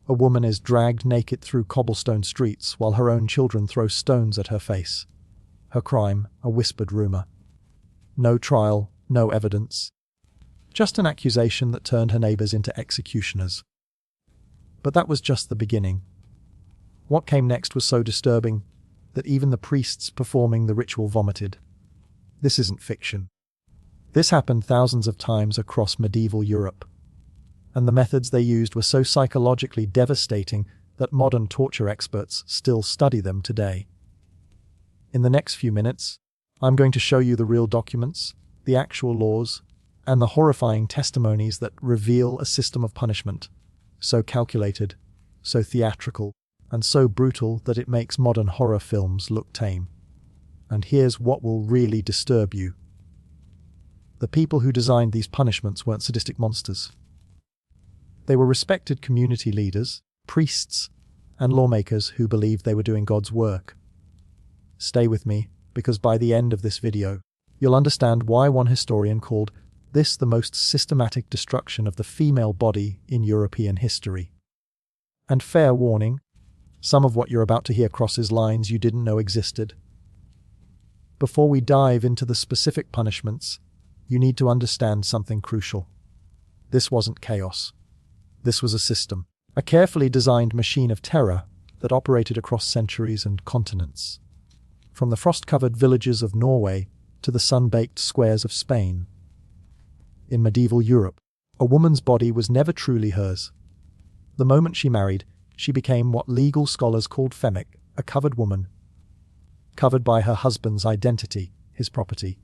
A woman is dragged naked through cobblestone streets while her own children throw stones at her face. Her crime, a whispered rumor. No trial, no evidence. Just an accusation that turned her neighbors into executioners. But that was just the beginning. What came next was so disturbing that even the priests performing the ritual vomited. This isn't fiction. This happened thousands of times across medieval Europe. And the methods they used were so psychologically devastating that modern torture experts still study them today. In the next few minutes, I'm going to show you the real documents, the actual laws, and the horrifying testimonies that reveal a system of punishment so calculated, so theatrical, and so brutal that it makes modern horror films look tame. And here's what will really disturb you. The people who designed these punishments weren't sadistic monsters. They were respected community leaders, priests, and lawmakers who believed they were doing God's work. Stay with me, because by the end of this video, you'll understand why one historian called this the most systematic destruction of the female body in European history. And fair warning, some of what you're about to hear crosses lines you didn't know existed. Before we dive into the specific punishments, you need to understand something crucial. This wasn't chaos. This was a system, a carefully designed machine of terror that operated across centuries and continents. From the frost-covered villages of Norway to the sun-baked squares of Spain. In medieval Europe, a woman's body was never truly hers. The moment she married, she became what legal scholars called femic, a covered woman, covered by her husband's identity, his property.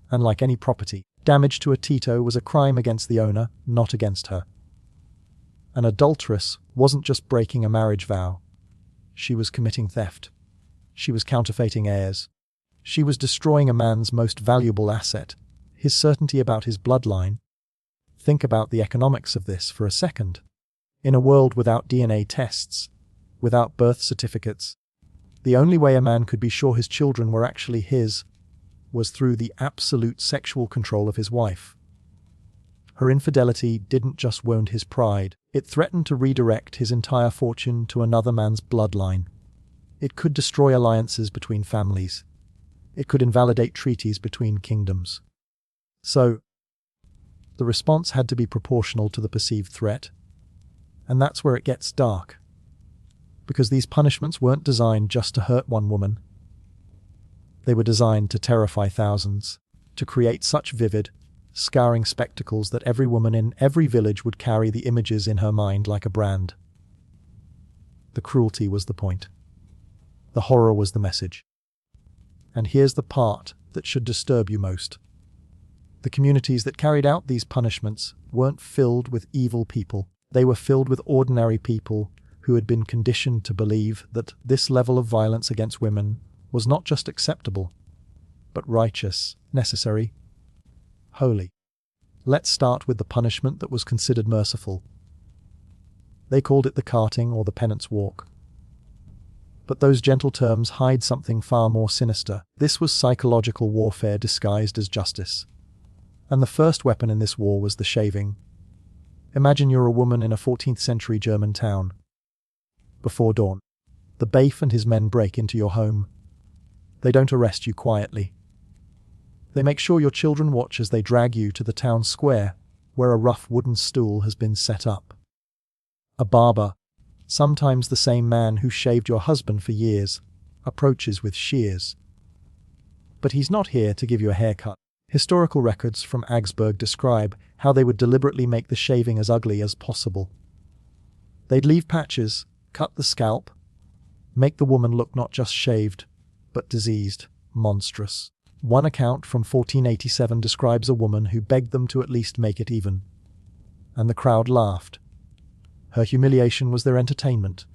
And like any property, damage to a Tito was a crime against the owner, not against her. An adulteress wasn't just breaking a marriage vow. She was committing theft. She was counterfeiting heirs. She was destroying a man's most valuable asset, his certainty about his bloodline. Think about the economics of this for a second. In a world without DNA tests, without birth certificates, the only way a man could be sure his children were actually his was through the absolute sexual control of his wife. Her infidelity didn't just wound his pride, it threatened to redirect his entire fortune to another man's bloodline. It could destroy alliances between families. It could invalidate treaties between kingdoms. So, the response had to be proportional to the perceived threat. And that's where it gets dark. Because these punishments weren't designed just to hurt one woman. They were designed to terrify thousands, to create such vivid, scarring spectacles that every woman in every village would carry the images in her mind like a brand. The cruelty was the point. The horror was the message. And here's the part that should disturb you most. The communities that carried out these punishments weren't filled with evil people. They were filled with ordinary people who had been conditioned to believe that this level of violence against women was not just acceptable, but righteous, necessary, holy. Let's start with the punishment that was considered merciful. They called it the carting or the penance walk. But those gentle terms hide something far more sinister. This was psychological warfare disguised as justice. And the first weapon in this war was the shaving. Imagine you're a woman in a 14th century German town. Before dawn, the bailiff and his men break into your home. They don't arrest you quietly. They make sure your children watch as they drag you to the town square, where a rough wooden stool has been set up. A barber, sometimes the same man who shaved your husband for years, approaches with shears. But he's not here to give you a haircut. Historical records from Augsburg describe how they would deliberately make the shaving as ugly as possible. They'd leave patches, cut the scalp, make the woman look not just shaved, but diseased, monstrous. One account from 1487 describes a woman who begged them to at least make it even. And the crowd laughed. Her humiliation was their entertainment.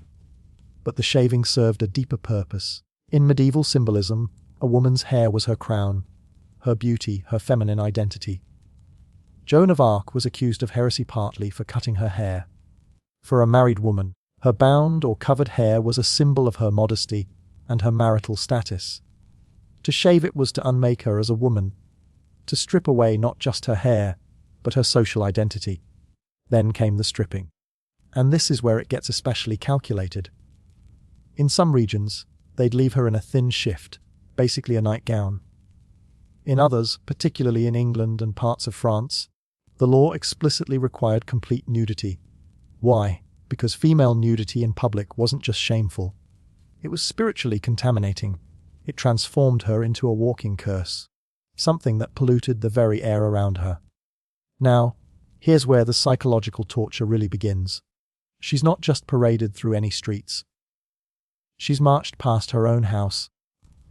But the shaving served a deeper purpose. In medieval symbolism, a woman's hair was her crown, her beauty, her feminine identity. Joan of Arc was accused of heresy partly for cutting her hair. For a married woman, her bound or covered hair was a symbol of her modesty and her marital status. To shave it was to unmake her as a woman, to strip away not just her hair, but her social identity. Then came the stripping. And this is where it gets especially calculated. In some regions, they'd leave her in a thin shift, basically a nightgown. In others, particularly in England and parts of France, the law explicitly required complete nudity. Why? Because female nudity in public wasn't just shameful. It was spiritually contaminating. It transformed her into a walking curse, something that polluted the very air around her. Now, here's where the psychological torture really begins. She's not just paraded through any streets. She's marched past her own house,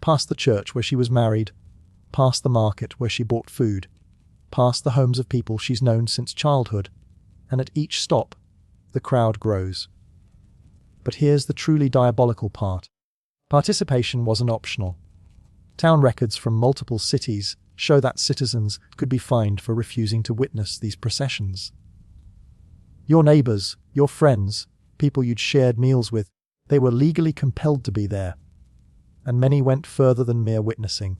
past the church where she was married, past the market where she bought food, past the homes of people she's known since childhood, and at each stop, the crowd grows. But here's the truly diabolical part. Participation wasn't optional. Town records from multiple cities show that citizens could be fined for refusing to witness these processions. Your neighbors, your friends, people you'd shared meals with, they were legally compelled to be there. And many went further than mere witnessing.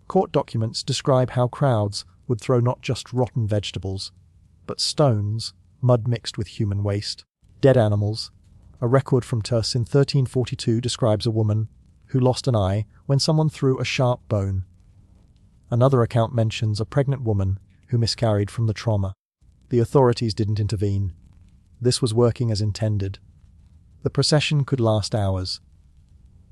Court documents describe how crowds would throw not just rotten vegetables, but stones, mud mixed with human waste, dead animals. A record from Turs in 1342 describes a woman who lost an eye when someone threw a sharp bone. Another account mentions a pregnant woman who miscarried from the trauma. The authorities didn't intervene. This was working as intended. The procession could last hours.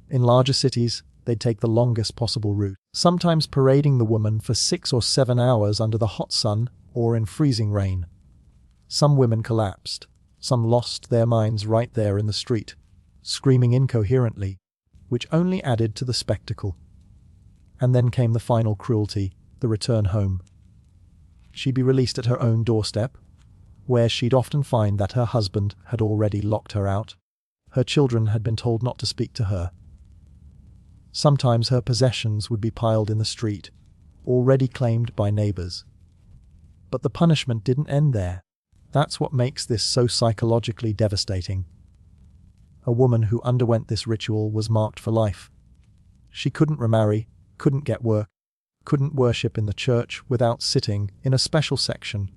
In larger cities, they'd take the longest possible route, sometimes parading the woman for 6 or 7 hours under the hot sun or in freezing rain. Some women collapsed. Some lost their minds right there in the street, screaming incoherently, which only added to the spectacle. And then came the final cruelty, the return home. She'd be released at her own doorstep, where she'd often find that her husband had already locked her out. Her children had been told not to speak to her. Sometimes her possessions would be piled in the street, already claimed by neighbors. But the punishment didn't end there. That's what makes this so psychologically devastating. A woman who underwent this ritual was marked for life. She couldn't remarry, couldn't get work, couldn't worship in the church without sitting in a special section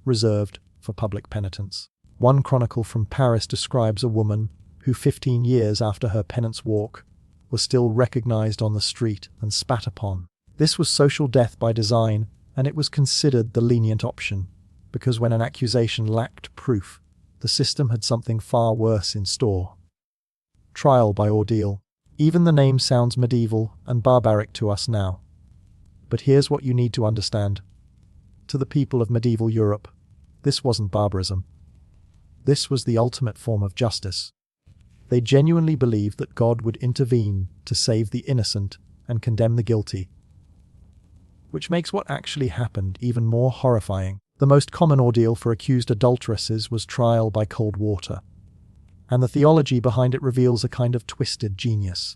reserved for public penitents. One chronicle from Paris describes a woman who 15 years after her penance walk was still recognized on the street and spat upon. This was social death by design, and it was considered the lenient option, because when an accusation lacked proof, the system had something far worse in store. Trial by ordeal. Even the name sounds medieval and barbaric to us now. But here's what you need to understand. To the people of medieval Europe, this wasn't barbarism. This was the ultimate form of justice. They genuinely believed that God would intervene to save the innocent and condemn the guilty. Which makes what actually happened even more horrifying. The most common ordeal for accused adulteresses was trial by cold water, and the theology behind it reveals a kind of twisted genius.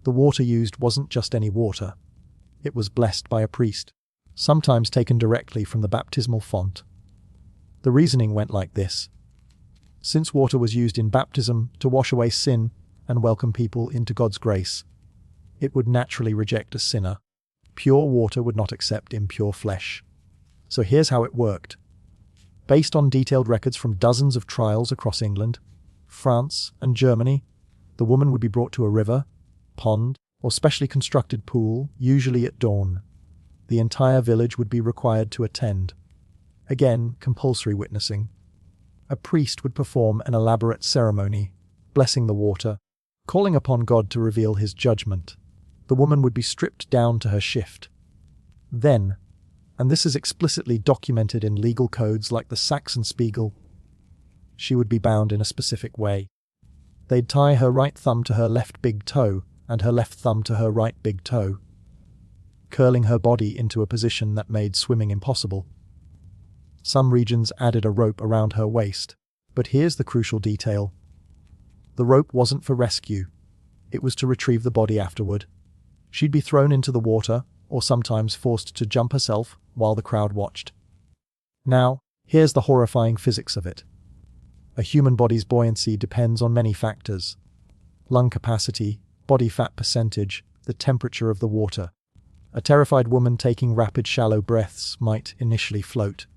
The water used wasn't just any water. It was blessed by a priest, sometimes taken directly from the baptismal font. The reasoning went like this. Since water was used in baptism to wash away sin and welcome people into God's grace, it would naturally reject a sinner. Pure water would not accept impure flesh. So here's how it worked. Based on detailed records from dozens of trials across England, France, and Germany, the woman would be brought to a river, pond, or specially constructed pool, usually at dawn. The entire village would be required to attend. Again, compulsory witnessing. A priest would perform an elaborate ceremony, blessing the water, calling upon God to reveal his judgment. The woman would be stripped down to her shift. Then, and this is explicitly documented in legal codes like the Saxon Spiegel, she would be bound in a specific way. They'd tie her right thumb to her left big toe and her left thumb to her right big toe, curling her body into a position that made swimming impossible. Some regions added a rope around her waist, but here's the crucial detail. The rope wasn't for rescue. It was to retrieve the body afterward. She'd be thrown into the water, or sometimes forced to jump herself while the crowd watched. Now, here's the horrifying physics of it. A human body's buoyancy depends on many factors. Lung capacity, body fat percentage, the temperature of the water. A terrified woman taking rapid shallow breaths might initially float.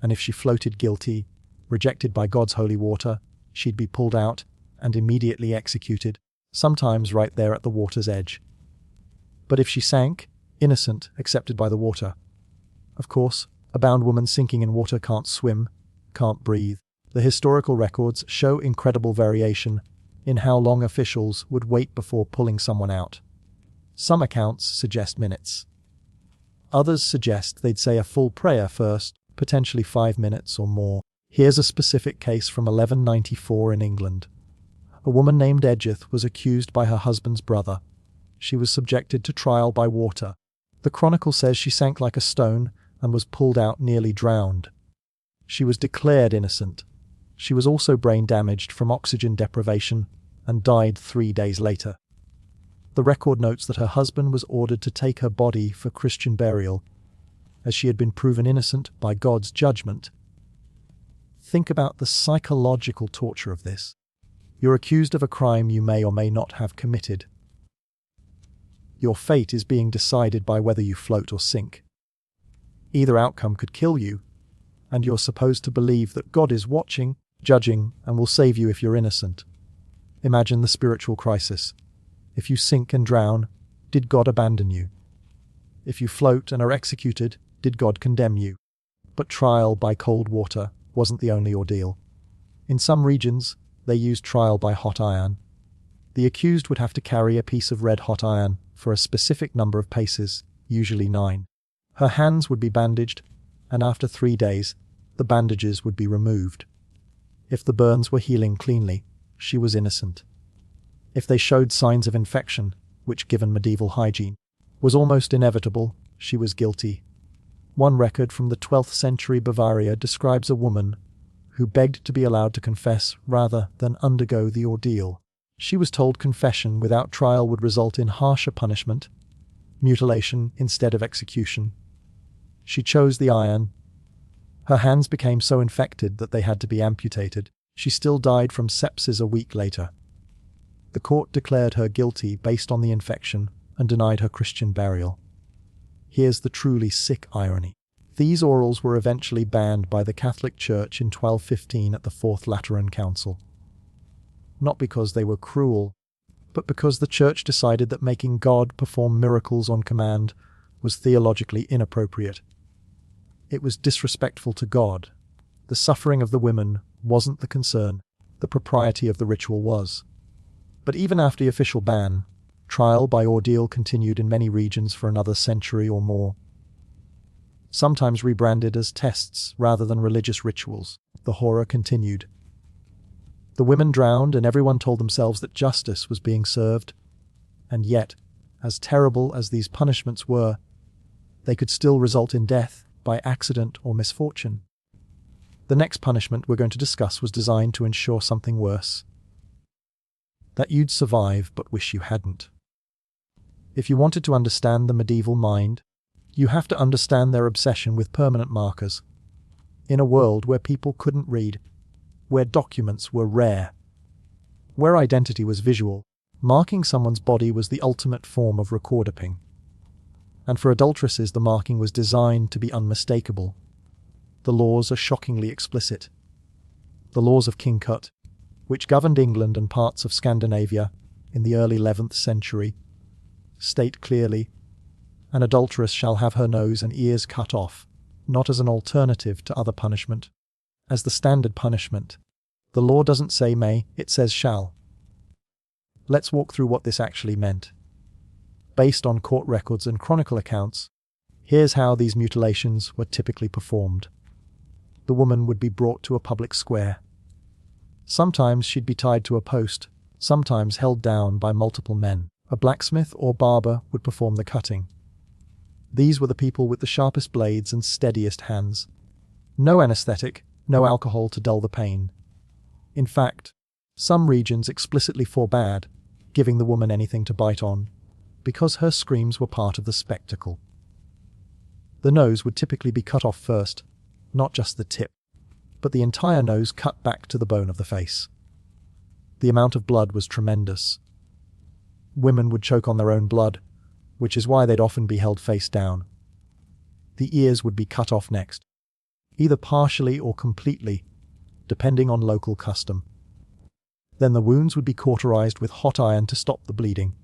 And if she floated guilty, Rejected by God's holy water, she'd be pulled out and immediately executed, sometimes right there at the water's edge. But if she sank, innocent, accepted by the water. Of course, a bound woman sinking in water can't swim, can't breathe. The historical records show incredible variation in how long officials would wait before pulling someone out. Some accounts suggest minutes. Others suggest they'd say a full prayer first, potentially 5 minutes or more. Here's a specific case from 1194 in England. A woman named Edgith was accused by her husband's brother. She was subjected to trial by water. The Chronicle says she sank like a stone and was pulled out nearly drowned. She was declared innocent. She was also brain damaged from oxygen deprivation and died 3 days later. The record notes that her husband was ordered to take her body for Christian burial, as she had been proven innocent by God's judgment. Think about the psychological torture of this. You're accused of a crime you may or may not have committed. Your fate is being decided by whether you float or sink. Either outcome could kill you, and you're supposed to believe that God is watching, judging, and will save you if you're innocent. Imagine the spiritual crisis. If you sink and drown, did God abandon you? If you float and are executed, did God condemn you? But trial by cold water wasn't the only ordeal. In some regions, they used trial by hot iron. The accused would have to carry a piece of red-hot iron for a specific number of paces, usually 9. Her hands would be bandaged, and after 3 days, the bandages would be removed. If the burns were healing cleanly, she was innocent. If they showed signs of infection, which given medieval hygiene was almost inevitable, she was guilty. One record from the 12th century Bavaria describes a woman who begged to be allowed to confess rather than undergo the ordeal. She was told confession without trial would result in harsher punishment, mutilation instead of execution. She chose the iron. Her hands became so infected that they had to be amputated. She still died from sepsis a week later. The court declared her guilty based on the infection and denied her Christian burial. Here's the truly sick irony. These orals were eventually banned by the Catholic Church in 1215 at the Fourth Lateran Council. Not because they were cruel, but because the Church decided that making God perform miracles on command was theologically inappropriate. It was disrespectful to God. The suffering of the women wasn't the concern, the propriety of the ritual was. But even after the official ban, trial by ordeal continued in many regions for another century or more. Sometimes rebranded as tests rather than religious rituals, the horror continued. The women drowned and everyone told themselves that justice was being served. And yet, as terrible as these punishments were, they could still result in death by accident or misfortune. The next punishment we're going to discuss was designed to ensure something worse. That you'd survive but wish you hadn't. If you wanted to understand the medieval mind, you have to understand their obsession with permanent markers. In a world where people couldn't read, where documents were rare, where identity was visual, marking someone's body was the ultimate form of recording. And for adulteresses, the marking was designed to be unmistakable. The laws are shockingly explicit. The laws of King Tut, which governed England and parts of Scandinavia in the early 11th century, state clearly, an adulteress shall have her nose and ears cut off, not as an alternative to other punishment, as the standard punishment. The law doesn't say may, it says shall. Let's walk through what this actually meant. Based on court records and chronicle accounts, here's how these mutilations were typically performed. The woman would be brought to a public square. Sometimes she'd be tied to a post, sometimes held down by multiple men. A blacksmith or barber would perform the cutting. These were the people with the sharpest blades and steadiest hands. No anesthetic, no alcohol to dull the pain. In fact, some regions explicitly forbade giving the woman anything to bite on, because her screams were part of the spectacle. The nose would typically be cut off first, not just the tip, but the entire nose cut back to the bone of the face. The amount of blood was tremendous. Women would choke on their own blood, which is why they'd often be held face down. The ears would be cut off next, either partially or completely, depending on local custom. Then the wounds would be cauterized with hot iron to stop the bleeding.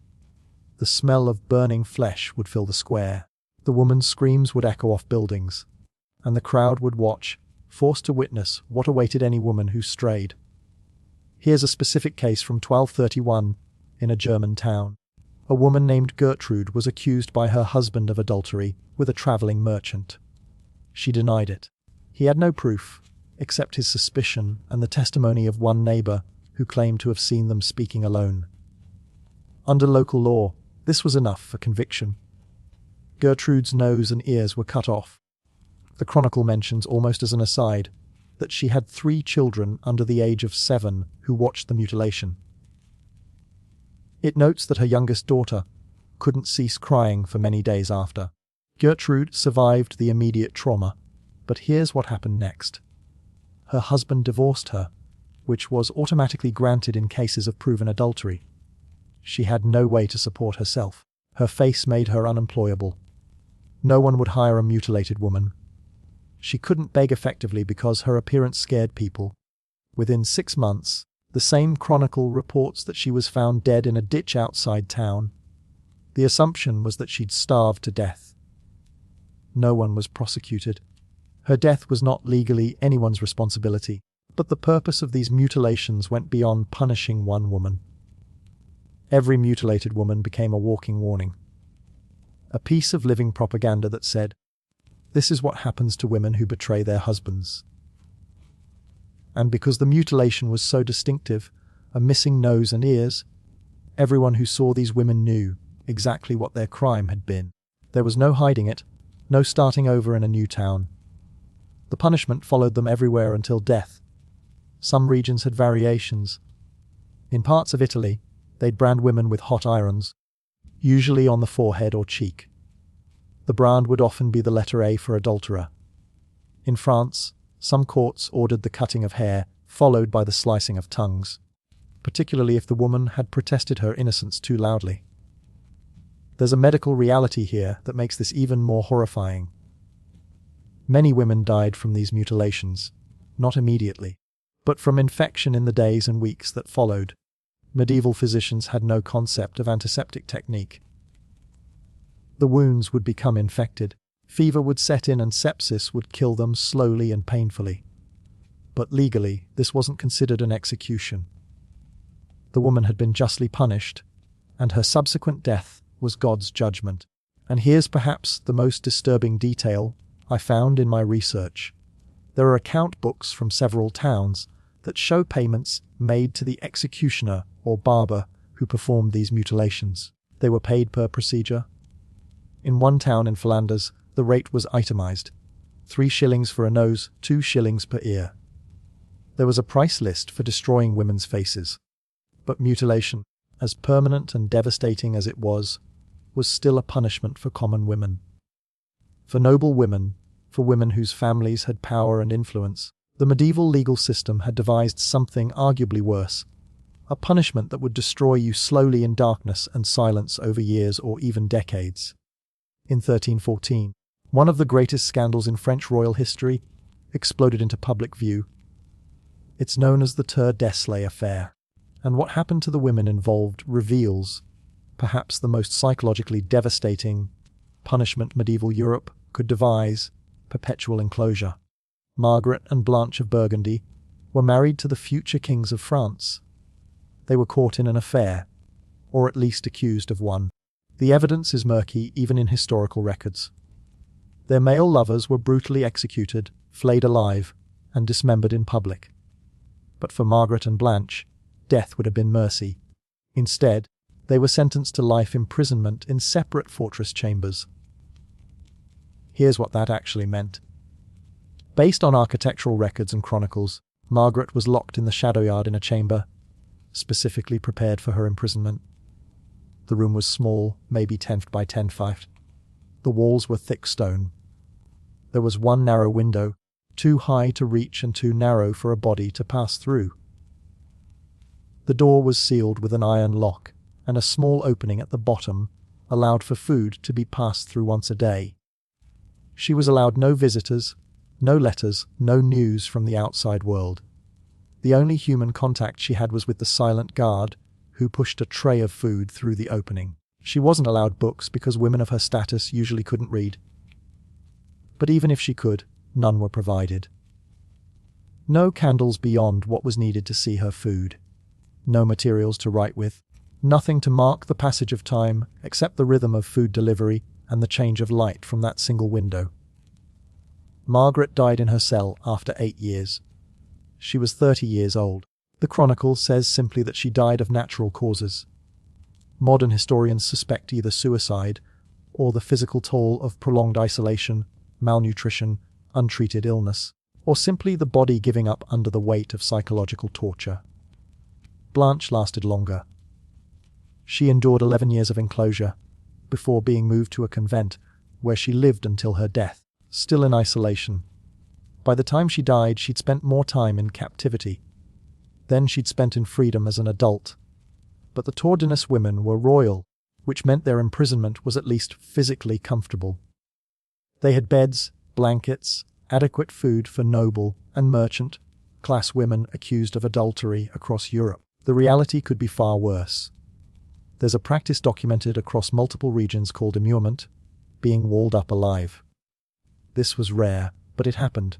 The smell of burning flesh would fill the square. The woman's screams would echo off buildings, and the crowd would watch, forced to witness what awaited any woman who strayed. Here's a specific case from 1231 in a German town. A woman named Gertrude was accused by her husband of adultery with a traveling merchant. She denied it. He had no proof, except his suspicion and the testimony of one neighbor who claimed to have seen them speaking alone. Under local law, this was enough for conviction. Gertrude's nose and ears were cut off. The Chronicle mentions, almost as an aside, that she had 3 children under the age of 7 who watched the mutilation. It notes that her youngest daughter couldn't cease crying for many days after. Gertrude survived the immediate trauma, but here's what happened next. Her husband divorced her, which was automatically granted in cases of proven adultery. She had no way to support herself. Her face made her unemployable. No one would hire a mutilated woman. She couldn't beg effectively because her appearance scared people. Within 6 months, the same Chronicle reports that she was found dead in a ditch outside town. The assumption was that she'd starved to death. No one was prosecuted. Her death was not legally anyone's responsibility, but the purpose of these mutilations went beyond punishing one woman. Every mutilated woman became a walking warning. A piece of living propaganda that said, "This is what happens to women who betray their husbands." And because the mutilation was so distinctive, a missing nose and ears, everyone who saw these women knew exactly what their crime had been. There was no hiding it, no starting over in a new town. The punishment followed them everywhere until death. Some regions had variations. In parts of Italy, they'd brand women with hot irons, usually on the forehead or cheek. The brand would often be the letter A for adulterer. In France, some courts ordered the cutting of hair, followed by the slicing of tongues, particularly if the woman had protested her innocence too loudly. There's a medical reality here that makes this even more horrifying. Many women died from these mutilations, not immediately, but from infection in the days and weeks that followed. Medieval physicians had no concept of antiseptic technique. The wounds would become infected. Fever would set in and sepsis would kill them slowly and painfully. But legally, this wasn't considered an execution. The woman had been justly punished, and her subsequent death was God's judgment. And here's perhaps the most disturbing detail I found in my research. There are account books from several towns that show payments made to the executioner or barber who performed these mutilations. They were paid per procedure. In one town in Flanders, the rate was itemized: 3 shillings for a nose, 2 shillings per ear. There was a price list for destroying women's faces. But mutilation, as permanent and devastating as it was still a punishment for common women. For noble women, for women whose families had power and influence, the medieval legal system had devised something arguably worse: a punishment that would destroy you slowly in darkness and silence over years or even decades. In 1314, one of the greatest scandals in French royal history exploded into public view. It's known as the Tour d'Eslay affair, and what happened to the women involved reveals perhaps the most psychologically devastating punishment medieval Europe could devise: perpetual enclosure. Margaret and Blanche of Burgundy were married to the future kings of France. They were caught in an affair, or at least accused of one. The evidence is murky even in historical records. Their male lovers were brutally executed, flayed alive, and dismembered in public. But for Margaret and Blanche, death would have been mercy. Instead, they were sentenced to life imprisonment in separate fortress chambers. Here's what that actually meant. Based on architectural records and chronicles, Margaret was locked in the shadow yard in a chamber, specifically prepared for her imprisonment. The room was small, maybe 10 by 10 feet. The walls were thick stone. There was one narrow window, too high to reach and too narrow for a body to pass through. The door was sealed with an iron lock, and a small opening at the bottom allowed for food to be passed through once a day. She was allowed no visitors, no letters, no news from the outside world. The only human contact she had was with the silent guard, who pushed a tray of food through the opening. She wasn't allowed books because women of her status usually couldn't read. But even if she could, none were provided. No candles beyond what was needed to see her food. No materials to write with. Nothing to mark the passage of time except the rhythm of food delivery and the change of light from that single window. Margaret died in her cell after 8 years. She was 30 years old. The Chronicle says simply that she died of natural causes. Modern historians suspect either suicide or the physical toll of prolonged isolation, malnutrition, untreated illness, or simply the body giving up under the weight of psychological torture. Blanche lasted longer. She endured 11 years of enclosure before being moved to a convent where she lived until her death, still in isolation. By the time she died, she'd spent more time in captivity. Then she'd spent in freedom as an adult. But the Tordenis women were royal, which meant their imprisonment was at least physically comfortable. They had beds, blankets, adequate food for noble and merchant class women accused of adultery across Europe. The reality could be far worse. There's a practice documented across multiple regions called immurement, being walled up alive. This was rare, but it happened.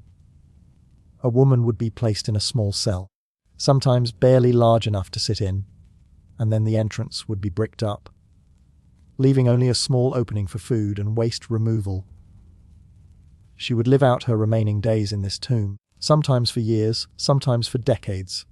A woman would be placed in a small cell, sometimes barely large enough to sit in, and then the entrance would be bricked up, leaving only a small opening for food and waste removal. She would live out her remaining days in this tomb, sometimes for years, sometimes for decades.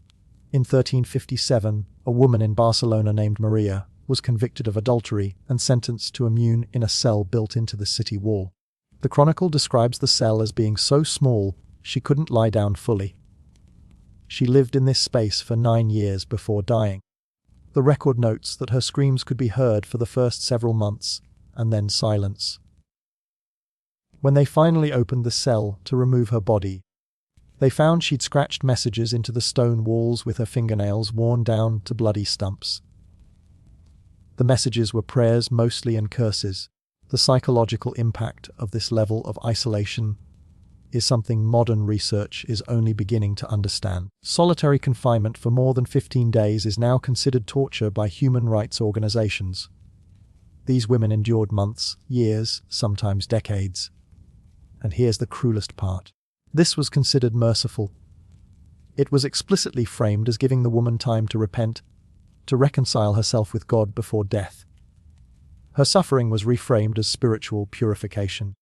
In 1357, a woman in Barcelona named Maria was convicted of adultery and sentenced to immune in a cell built into the city wall. The Chronicle describes the cell as being so small she couldn't lie down fully. She lived in this space for 9 years before dying. The record notes that her screams could be heard for the first several months, and then silence. When they finally opened the cell to remove her body, they found she'd scratched messages into the stone walls with her fingernails worn down to bloody stumps. The messages were prayers mostly and curses. The psychological impact of this level of isolation is something modern research is only beginning to understand. Solitary confinement for more than 15 days is now considered torture by human rights organizations. These women endured months, years, sometimes decades. And here's the cruelest part. This was considered merciful. It was explicitly framed as giving the woman time to repent, to reconcile herself with God before death. Her suffering was reframed as spiritual purification.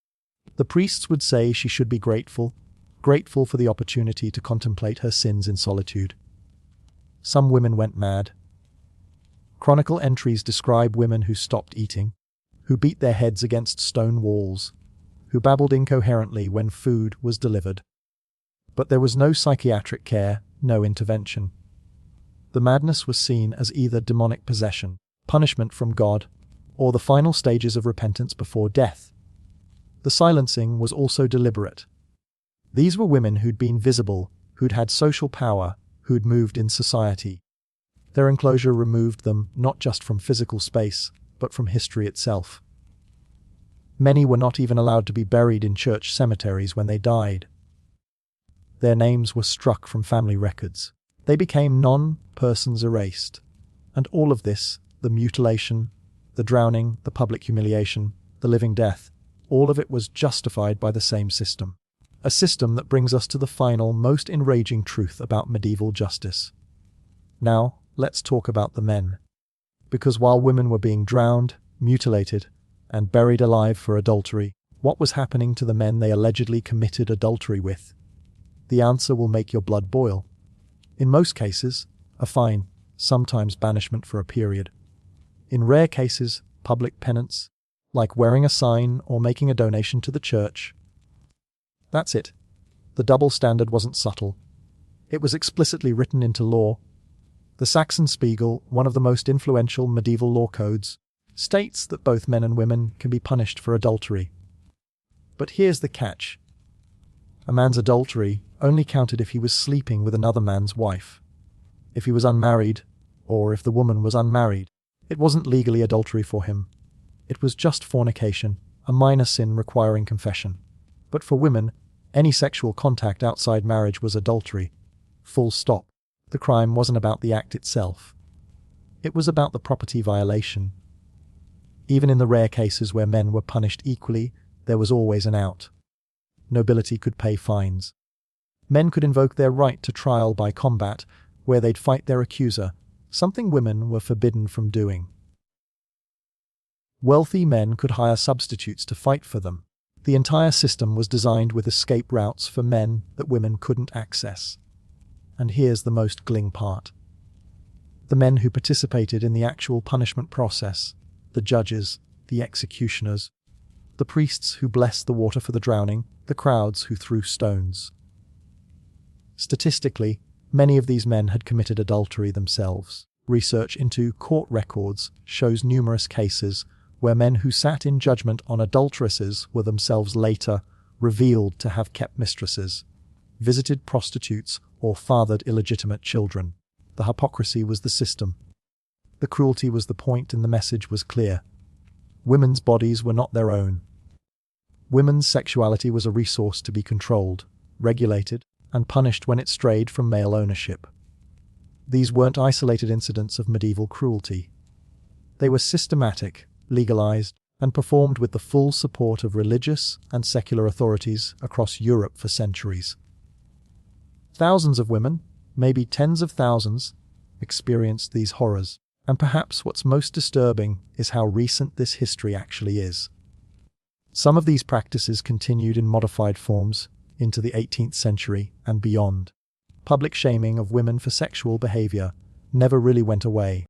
The priests would say she should be grateful for the opportunity to contemplate her sins in solitude. Some women went mad. Chronicle entries describe women who stopped eating, who beat their heads against stone walls, who babbled incoherently when food was delivered. But there was no psychiatric care, no intervention. The madness was seen as either demonic possession, punishment from God, or the final stages of repentance before death. The silencing was also deliberate. These were women who'd been visible, who'd had social power, who'd moved in society. Their enclosure removed them not just from physical space, but from history itself. Many were not even allowed to be buried in church cemeteries when they died. Their names were struck from family records. They became non-persons erased. And all of this, the mutilation, the drowning, the public humiliation, the living death, all of it was justified by the same system. A system that brings us to the final, most enraging truth about medieval justice. Now, let's talk about the men. Because while women were being drowned, mutilated, and buried alive for adultery, what was happening to the men they allegedly committed adultery with? The answer will make your blood boil. In most cases, a fine, sometimes banishment for a period. In rare cases, public penance, like wearing a sign or making a donation to the church. That's it. The double standard wasn't subtle. It was explicitly written into law. The Saxon Spiegel, one of the most influential medieval law codes, states that both men and women can be punished for adultery. But here's the catch. A man's adultery only counted if he was sleeping with another man's wife. If he was unmarried, or if the woman was unmarried, it wasn't legally adultery for him. It was just fornication, a minor sin requiring confession. But for women, any sexual contact outside marriage was adultery. Full stop. The crime wasn't about the act itself. It was about the property violation. Even in the rare cases where men were punished equally, there was always an out. Nobility could pay fines. Men could invoke their right to trial by combat, where they'd fight their accuser, something women were forbidden from doing. Wealthy men could hire substitutes to fight for them. The entire system was designed with escape routes for men that women couldn't access. And here's the most gling part. The men who participated in the actual punishment process, the judges, the executioners, the priests who blessed the water for the drowning, the crowds who threw stones. Statistically, many of these men had committed adultery themselves. Research into court records shows numerous cases where men who sat in judgment on adulteresses were themselves later revealed to have kept mistresses, visited prostitutes, or fathered illegitimate children. The hypocrisy was the system. The cruelty was the point, and the message was clear. Women's bodies were not their own. Women's sexuality was a resource to be controlled, regulated, and punished when it strayed from male ownership. These weren't isolated incidents of medieval cruelty. They were systematic, legalized, and performed with the full support of religious and secular authorities across Europe for centuries. Thousands of women, maybe tens of thousands, experienced these horrors. And perhaps what's most disturbing is how recent this history actually is. Some of these practices continued in modified forms into the 18th century and beyond. Public shaming of women for sexual behavior never really went away.